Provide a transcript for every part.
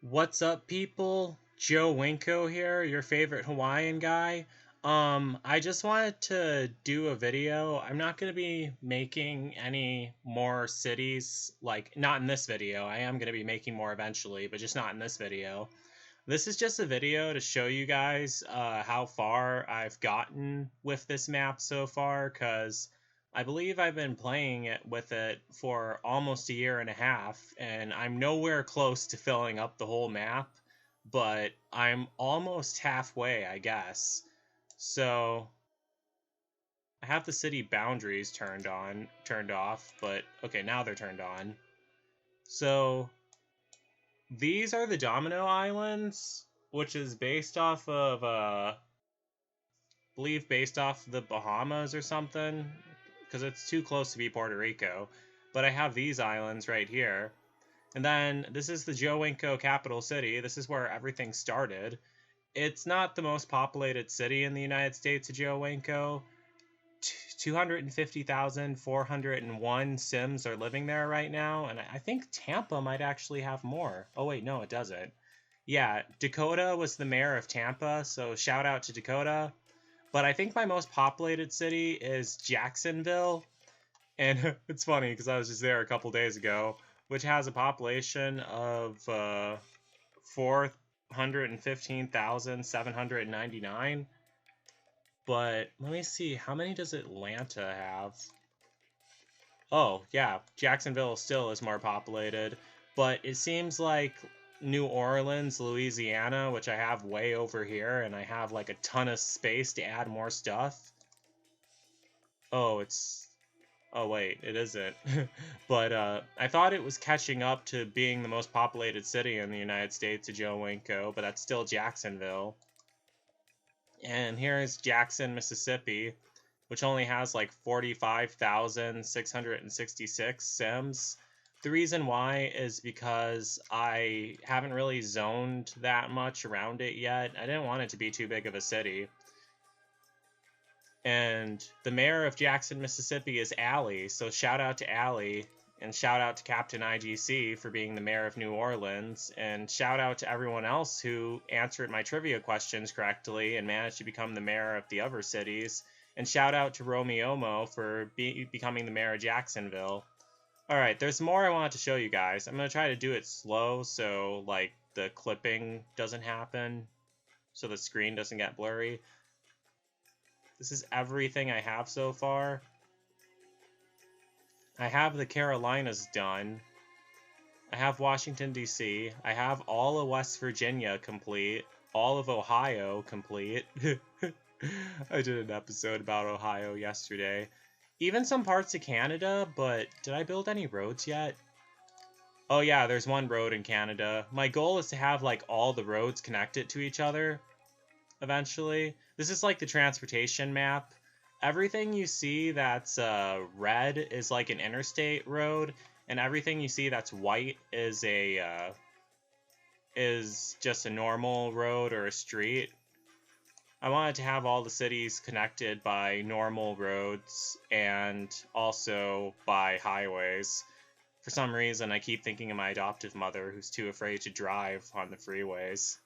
What's up, people? Joe Winko here, your favorite Hawaiian guy. I just wanted to do a video. I'm not going to be making any more cities, like, not in this video. I am going to be making more eventually, but just not in this video. This is just a video to show you guys how far I've gotten with this map so far, because I believe I've been playing it with it for almost a year and a half, and I'm nowhere close to filling up the whole map, but I'm almost halfway, I guess. So I have the city boundaries turned off, but okay, now they're turned on. So these are the Domino Islands, which is based off of, I believe based off the Bahamas or something, because it's too close to be Puerto Rico. But I have these islands right here. And then this is the Joe Winko capital city. This is where everything started. It's not the most populated city in the United States of Joe Winko. 250,401 Sims are living there right now, and I think Tampa might actually have more. Oh wait, no, it doesn't. Yeah, Dakota was the mayor of Tampa, so shout out to Dakota. But I think my most populated city is Jacksonville, and it's funny because I was just there a couple days ago, which has a population of 415,799. But let me see, how many does Atlanta have? Oh, yeah, Jacksonville still is more populated, but it seems like New Orleans, Louisiana, which I have way over here, and I have like a ton of space to add more stuff. Oh, it's... Oh, wait, it isn't. But I thought it was catching up to being the most populated city in the United States of Joe Winko, but that's still Jacksonville. And here's Jackson, Mississippi, which only has like 45,666 Sims. The reason why is because I haven't really zoned that much around it yet. I didn't want it to be too big of a city. And the mayor of Jackson, Mississippi is Allie, so shout out to Allie, and shout out to Captain IGC for being the mayor of New Orleans, and shout out to everyone else who answered my trivia questions correctly and managed to become the mayor of the other cities, and shout out to Romeo for becoming the mayor of Jacksonville. Alright, there's more I wanted to show you guys. I'm going to try to do it slow so, like, the clipping doesn't happen, so the screen doesn't get blurry. This is everything I have so far. I have the Carolinas done. I have Washington, D.C. I have all of West Virginia complete. All of Ohio complete. I did an episode about Ohio yesterday. Even some parts of Canada, but did I build any roads yet? Oh yeah, there's one road in Canada. My goal is to have like all the roads connected to each other eventually. This is like the transportation map. Everything you see that's red is like an interstate road, and everything you see that's white is just a normal road or a street. I wanted to have all the cities connected by normal roads and also by highways. For some reason, I keep thinking of my adoptive mother, who's too afraid to drive on the freeways.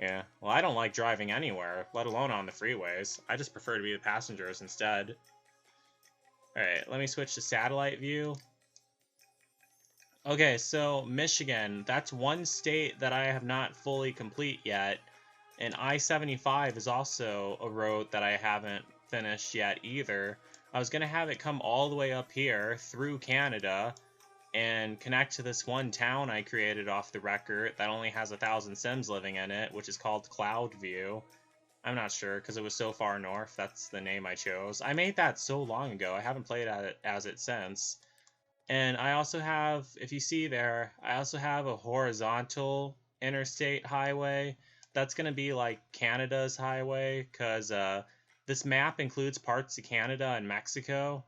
Yeah, well, I don't like driving anywhere, let alone on the freeways. I just prefer to be the passengers instead. Alright, let me switch to satellite view. Okay, so Michigan, that's one state that I have not fully complete yet. And I-75 is also a road that I haven't finished yet either. I was going to have it come all the way up here through Canada and connect to this one town I created off the record that only has 1,000 Sims living in it, which is called Cloudview. I'm not sure, because it was so far north, that's the name I chose. I made that so long ago, I haven't played as it since. And I also have, if you see there, I also have a horizontal interstate highway. That's going to be like Canada's highway, because this map includes parts of Canada and Mexico.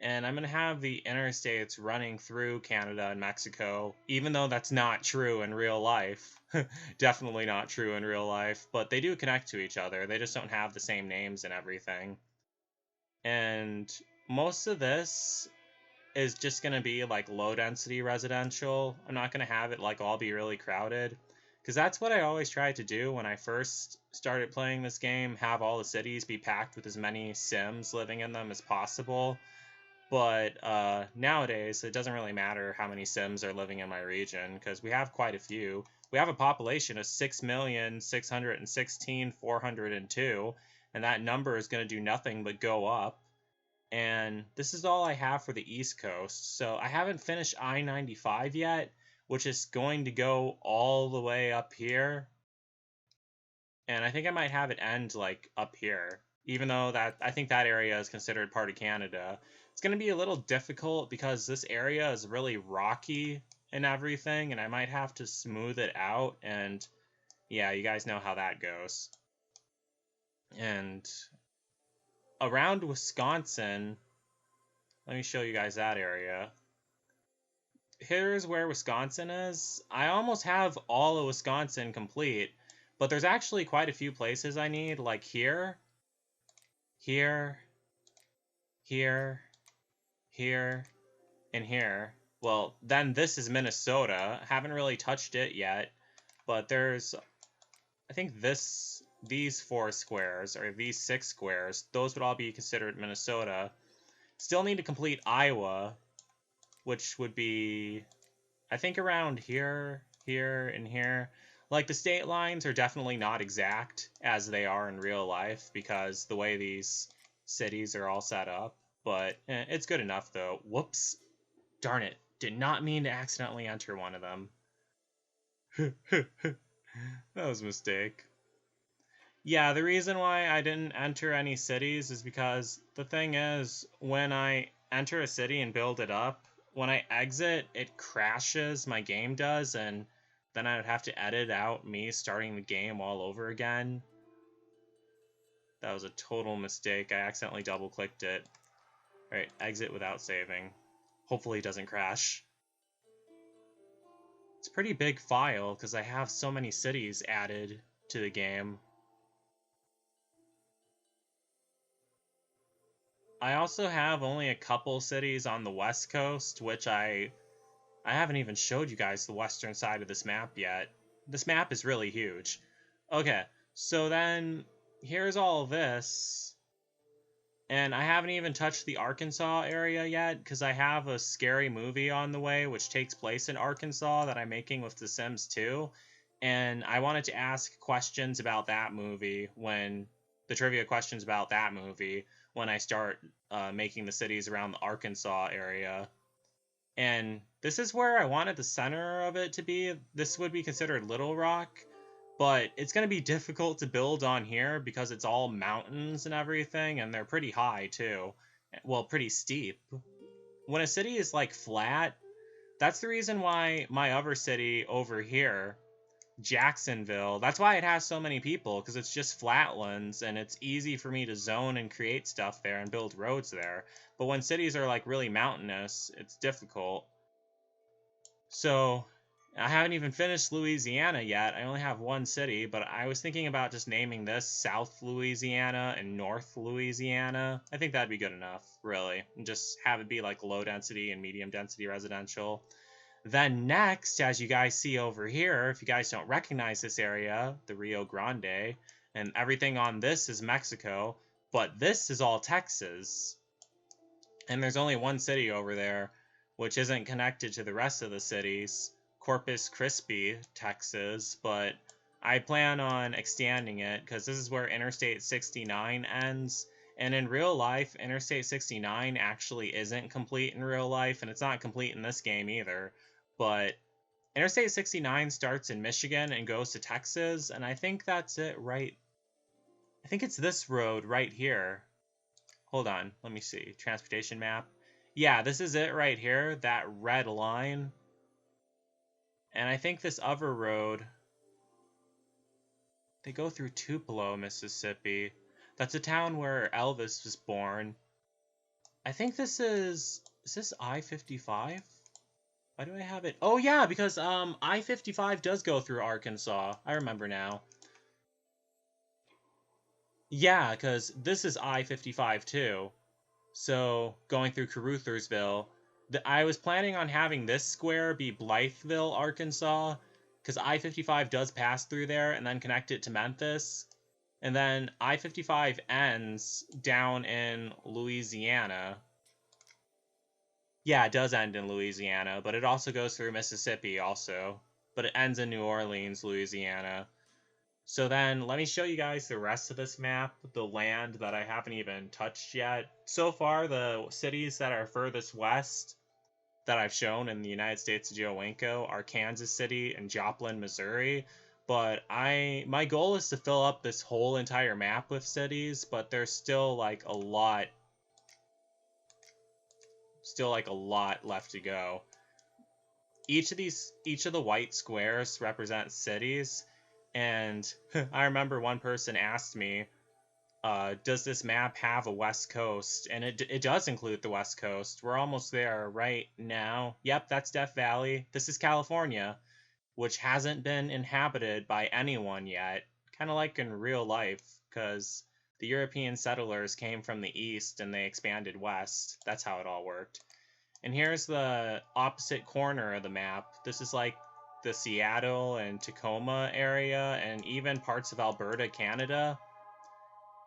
And I'm going to have the interstates running through Canada and Mexico, even though that's not true in real life. Definitely not true in real life, but they do connect to each other. They just don't have the same names and everything. And most of this is just going to be like low density residential. I'm not going to have it like all be really crowded. Because that's what I always tried to do when I first started playing this game, have all the cities be packed with as many Sims living in them as possible. But nowadays, it doesn't really matter how many Sims are living in my region, because we have quite a few. We have a population of 6,616,402, and that number is going to do nothing but go up. And this is all I have for the East Coast. So I haven't finished I-95 yet, which is going to go all the way up here. And I think I might have it end like up here, even though that I think that area is considered part of Canada. It's going to be a little difficult because this area is really rocky and everything, and I might have to smooth it out. And yeah, you guys know how that goes. And around Wisconsin, let me show you guys that area. Here's where Wisconsin is. I almost have all of Wisconsin complete, but there's actually quite a few places I need, like here, here, here, here, and here. Well, then this is Minnesota. Haven't really touched it yet, but there's, I think these 4 squares, or these 6 squares, those would all be considered Minnesota. Still need to complete Iowa, which would be, I think, around here, here, and here. Like, the state lines are definitely not exact as they are in real life because the way these cities are all set up. But it's good enough, though. Whoops. Darn it. Did not mean to accidentally enter one of them. That was a mistake. Yeah, the reason why I didn't enter any cities is because the thing is, when I enter a city and build it up, when I exit, it crashes, my game does, and then I would have to edit out me starting the game all over again. That was a total mistake. I accidentally double-clicked it. Alright, exit without saving. Hopefully it doesn't crash. It's a pretty big file, because I have so many cities added to the game. I also have only a couple cities on the West Coast, which I haven't even showed you guys the western side of this map yet. This map is really huge. Okay, so then here's all this. And I haven't even touched the Arkansas area yet, because I have a scary movie on the way which takes place in Arkansas that I'm making with The Sims 2. And I wanted to ask questions about that movie when the trivia questions about that movie when I start making the cities around the Arkansas area. And this is where I wanted the center of it to be. This would be considered Little Rock, but it's going to be difficult to build on here because it's all mountains and everything, and they're pretty high too. Well, pretty steep. When a city is like flat, that's the reason why my other city over here, Jacksonville, that's why it has so many people, because it's just flatlands and it's easy for me to zone and create stuff there and build roads there. But when cities are like really mountainous, it's difficult. So I haven't even finished Louisiana yet. I only have one city, but I was thinking about just naming this South Louisiana and North Louisiana. I think that'd be good enough, really. And just have it be like low density and medium density residential. Then next, as you guys see over here, if you guys don't recognize this area, the Rio Grande, and everything on this is Mexico, but this is all Texas. And there's only one city over there, which isn't connected to the rest of the cities, Corpus Christi, Texas, but I plan on expanding it because this is where Interstate 69 ends. And in real life, Interstate 69 actually isn't complete in real life, and it's not complete in this game either. But Interstate 69 starts in Michigan and goes to Texas, and I think that's it right... I think it's this road right here. Hold on, let me see. Transportation map. Yeah, this is it right here, that red line. And I think this other road... They go through Tupelo, Mississippi. That's a town where Elvis was born. I think this is... Is this I-55? Why do I have it? Oh, yeah, because I-55 does go through Arkansas. I remember now. Yeah, because this is I-55 too. So, going through Caruthersville. I was planning on having this square be Blytheville, Arkansas, because I-55 does pass through there and then connect it to Memphis. And then I-55 ends down in Louisiana. Yeah, it does end in Louisiana, but it also goes through Mississippi also. But it ends in New Orleans, Louisiana. So then let me show you guys the rest of this map, the land that I haven't even touched yet. So far, the cities that are furthest west that I've shown in the United States of Joe Winko are Kansas City and Joplin, Missouri. But my goal is to fill up this whole entire map with cities, but there's still like a lot left to go. Each of the white squares represents cities, and I remember one person asked me, does this map have a west coast? And it does include the west coast. We're almost there right now. Yep, that's Death Valley. This is California, which hasn't been inhabited by anyone yet. Kind of like in real life, because the European settlers came from the east and they expanded west. That's how it all worked. And here's the opposite corner of the map. This is like the Seattle and Tacoma area, and even parts of Alberta, Canada.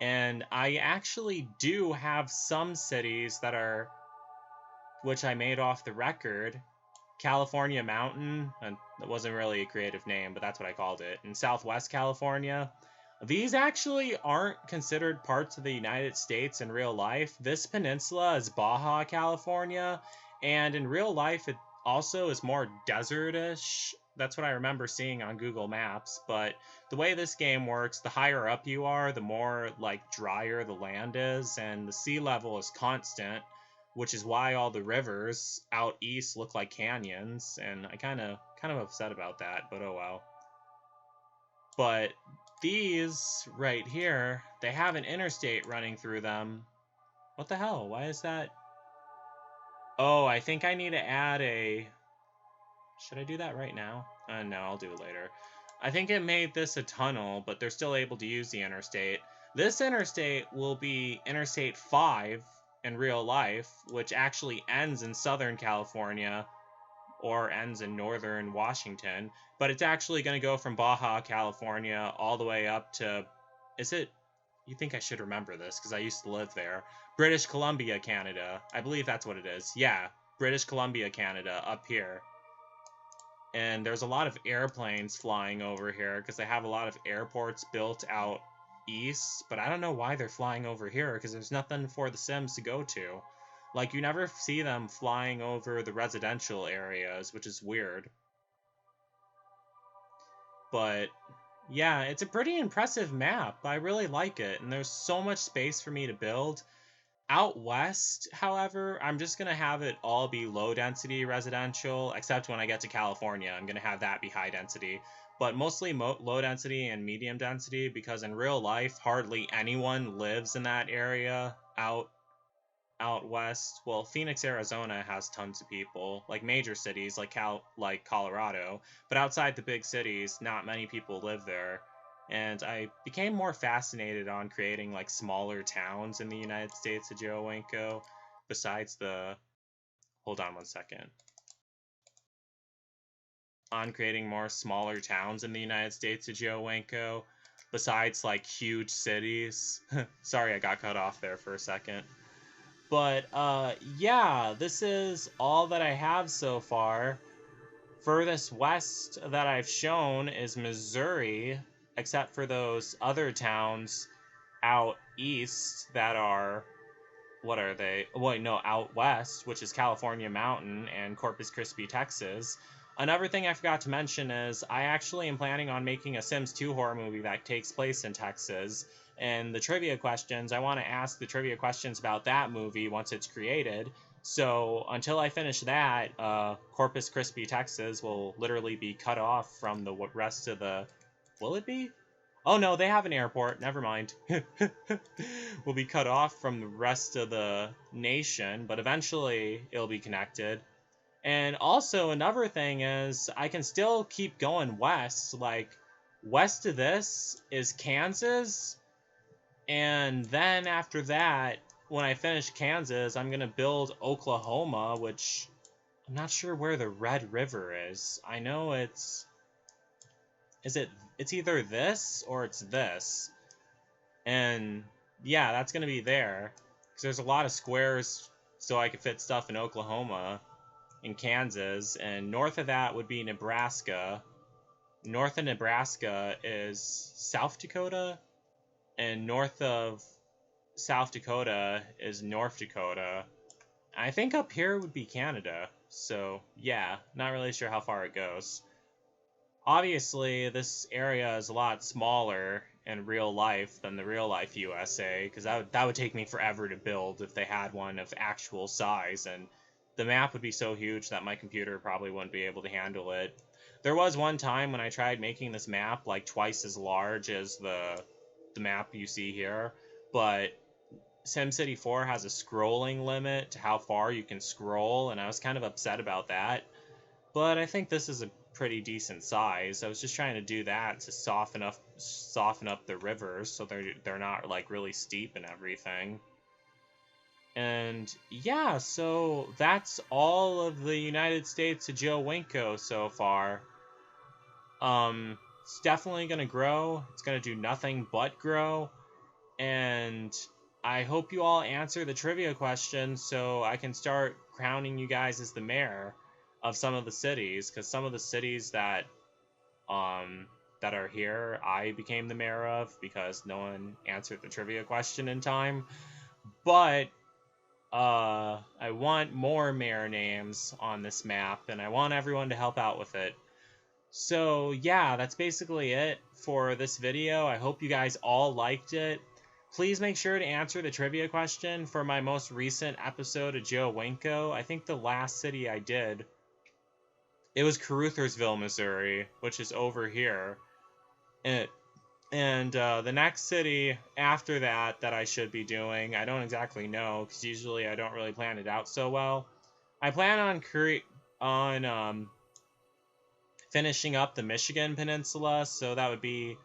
And I actually do have some cities that are, which I made off the record. California Mountain, and that wasn't really a creative name, but that's what I called it, in Southwest California. These actually aren't considered parts of the United States in real life. This peninsula is Baja California, and in real life it also is more desertish. That's what I remember seeing on Google Maps, but the way this game works, the higher up you are, the more like drier the land is, and the sea level is constant, which is why all the rivers out east look like canyons, and I kind of upset about that, but oh well. But these right here, they have an interstate running through them. What the hell? Why is that? Oh, I think I need to add a... Should I do that right now? No, I'll do it later. I think it made this a tunnel, but they're still able to use the interstate. This interstate will be Interstate 5 in real life, which actually ends in Southern California, or ends in Northern Washington, but it's actually going to go from Baja California all the way up to... Is it... You think I should remember this, because I used to live there. British Columbia, Canada. I believe that's what it is. Yeah, British Columbia, Canada, up here. And there's a lot of airplanes flying over here because they have a lot of airports built out east, but I don't know why they're flying over here because there's nothing for the Sims to go to. Like, you never see them flying over the residential areas, which is weird. But yeah, it's a pretty impressive map. I really like it, and there's so much space for me to build. Out west, however, I'm just going to have it all be low-density residential, except when I get to California, I'm going to have that be high-density. But mostly low-density and medium-density, because in real life, hardly anyone lives in that area out west. Well, Phoenix, Arizona has tons of people, like major cities like Colorado, but outside the big cities, not many people live there. And I became more fascinated on creating like smaller towns in the United States of Joe Winko, besides the... Hold on one second. On creating more smaller towns in the United States of Joe Winko, besides like huge cities. Sorry, I got cut off there for a second. But yeah, this is all that I have so far. Furthest west that I've shown is Missouri, except for those other towns out east that are, what are they? Wait, no, out west, which is California Mountain and Corpus Christi, Texas. Another thing I forgot to mention is I actually am planning on making a Sims 2 horror movie that takes place in Texas. And the trivia questions, I want to ask the trivia questions about that movie once it's created. So until I finish that, Corpus Christi, Texas will literally be cut off from the rest of the... Will it be? Oh no, they have an airport. Never mind. Will be cut off from the rest of the nation, but eventually it'll be connected. And also another thing is I can still keep going west. Like, west of this is Kansas. And then after that, when I finish Kansas, I'm going to build Oklahoma, which I'm not sure where the Red River is. I know it's it's either this or it's this. And yeah, that's going to be there because there's a lot of squares so I could fit stuff in Oklahoma and Kansas, and north of that would be Nebraska. North of Nebraska is South Dakota, and north of South Dakota is North Dakota. I think up here would be Canada. So, yeah, not really sure how far it goes. Obviously, this area is a lot smaller in real life than the real life USA, because that would take me forever to build if they had one of actual size, and the map would be so huge that my computer probably wouldn't be able to handle it. There was one time when I tried making this map like twice as large as the map you see here, but SimCity 4 has a scrolling limit to how far you can scroll, and I was kind of upset about that. But I think this is a pretty decent size. I was just trying to do that to soften up the rivers so they're not like really steep and everything. And yeah, so that's all of the United States of Joe Winko so far. It's definitely gonna grow. It's gonna do nothing but grow. And I hope you all answer the trivia question so I can start crowning you guys as the mayor of some of the cities, because some of the cities that are here I became the mayor of because no one answered the trivia question in time. But I want more mayor names on this map, and I want everyone to help out with it. So yeah, that's basically it for this video. I hope you guys all liked it. Please make sure to answer the trivia question for my most recent episode of Joe Winko. I think the last city I did, it was Caruthersville, Missouri, which is over here. And the next city after that I should be doing, I don't exactly know, because usually I don't really plan it out so well. I plan on finishing up the Michigan Peninsula, so that would be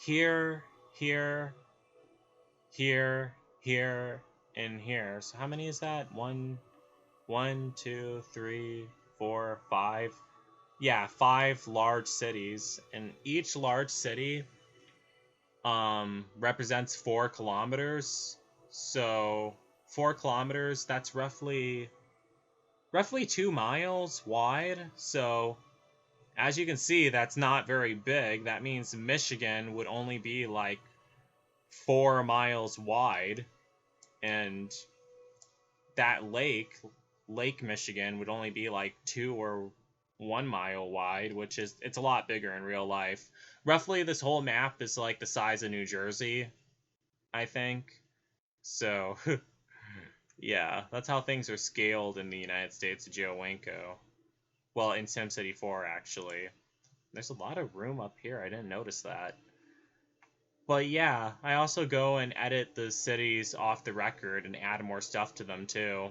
here, here, and here. So how many is that? One, 2, 3, 4, 5. Yeah, 5 large cities, and each large city represents 4 kilometers. So 4 kilometers, that's roughly 2 miles wide. So as you can see, that's not very big. That means Michigan would only be like 4 miles wide, and that Lake Michigan would only be like 2 or 1 mile wide, which is, it's a lot bigger in real life. Roughly, this whole map is like the size of New Jersey, I think. So, yeah, that's how things are scaled in the United States of Joe Winko. Well, in SimCity 4, actually. There's a lot of room up here. I didn't notice that. But yeah, I also go and edit the cities off the record and add more stuff to them too.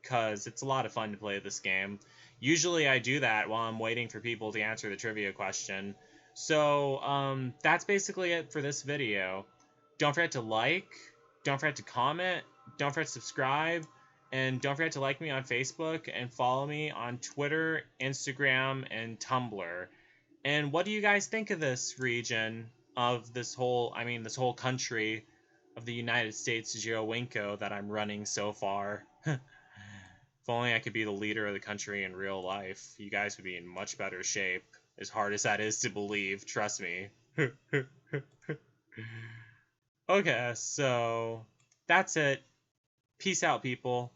Because it's a lot of fun to play this game. Usually I do that while I'm waiting for people to answer the trivia question. So, that's basically it for this video. Don't forget to like, don't forget to comment, don't forget to subscribe, and don't forget to like me on Facebook and follow me on Twitter, Instagram, and Tumblr. And what do you guys think of this region of this whole country of the United States of Joe Winko that I'm running so far? If only I could be the leader of the country in real life, you guys would be in much better shape. As hard as that is to believe, trust me. Okay, so that's it. Peace out, people.